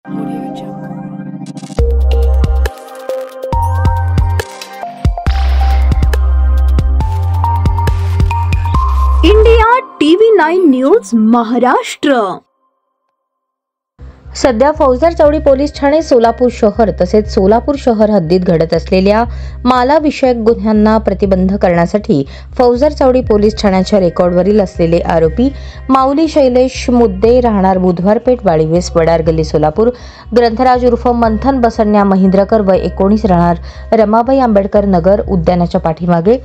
India TV9 news Maharashtra. सध्या फौजदार चौडी police Thane Solapur शहर तसेच सोलापूर शहर हद्दीत घडत असलेल्या मालाविषयक गुन्ह्यांना प्रतिबंध करण्यासाठी फौजदार चौडी पोलीस ठाण्याच्या रेकॉर्डवरील असलेले आरोपी माऊली शैलेश मुद्दे राहणार बुधवारपेठ वाळीवेस वडार गल्ली सोलापूर, ग्रंथराज उर्फ मंथन बसन्या महेंद्रकर वय 19 राहणार रमाबाई आंबेडकर नगर उद्यानाच्या पाठीमागे,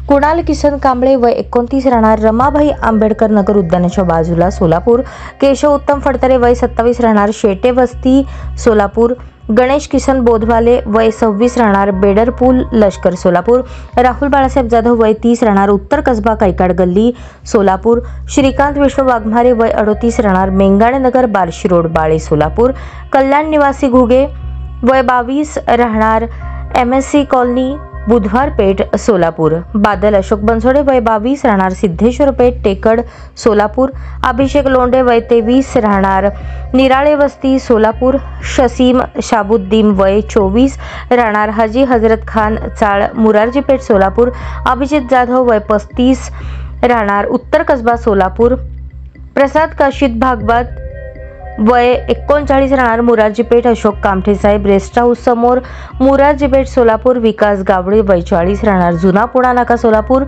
कुणाल किसन कांबळे वय 29 राहणार रमाबाई आंबेडकर नगर उद्यानाच्या बाजूला सोलापूर, केशव उत्तम फडतरे वय 27 राहणार शेटे वस्ती सोलापूर, गणेश किसन बोधवाले वय 26 राहणार बेडरपूल लष्कर सोलापूर, राहुल बाळासाहेब जाधव वय 30 राहणार उत्तर कसबा कैकाड गल्ली सोलापूर, श्रीकांत विष्णू वाघमारे वय 38 राहणार मेंगाणे नगर बार्शी रोड बाळे सोलापूर, कल्याण निवासी घुगे वय 22 राहणार MSC कॉलनी बुधवारपेठ सोलापूर, बादल अशोक बनसोडे वय 22 राहणार सिद्धेश्वर पेठ टेकड सोलापूर, अभिषेक लोंढे वय 23 राहणार निराळे वस्ती सोलापूर, शसीम शाबुद्दीन वय 24 राहणार हाजी हजरत खान चाळ मुरारजी पेठ सोलापूर, अभिजित जाधव वय 35 राहणार उत्तर कसबा सोलापूर, प्रसाद काशीद भागवत वय 39 राहणार मुरारजी पेठ अशोक कामठे साहेब रेस्ट हाऊस समोर मुरारजी पेठ सोलापूर, विकास गावडे वय 40 राहणार जुना पुणा नाका सोलापूर,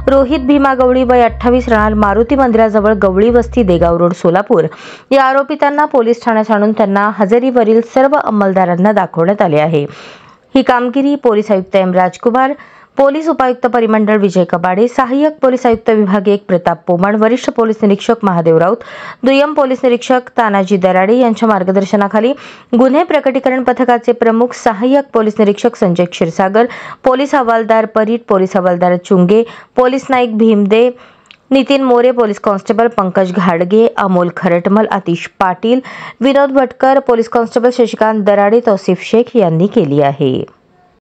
रोहित भीमा गवळी वय 28 राहणार मारुती मंदिराजवळ गवळी वस्ती देगाव रोड सोलापूर। या आरोपितांना पोलीस ठाण्यात आणून त्यांना हजेरीवरील सर्व अंमलदारांना दाखवण्यात आले आहे। ही कामगिरी पोलीस आयुक्त M राजकुमार, पोलीस उपायुक्त परिमंडळ विजय कबाडे, सहाय्यक पोलीस आयुक्त विभाग 1 प्रताप पोमण, वरिष्ठ पोलीस निरीक्षक महादेव राऊत, दुय्यम पोलीस निरीक्षक तानाजी दराडे यांच्या मार्गदर्शनाखाली गुन्हे प्रकटीकरण पथकाचे प्रमुख सहाय्यक पोलीस निरीक्षक संजय क्षीरसागर, पोलीस हवालदार परीट, पोलीस हवालदार चुंगे, पोलीस नाईक भीमदे, नितीन मोरे, पोलीस कॉन्स्टेबल पंकज घाडगे, अमोल खरटमल, आतिश पाटील, विनोद भटकर, पोलीस कॉन्स्टेबल शशिकांत दराडे, तौसिफ शेख यांनी केली आहे।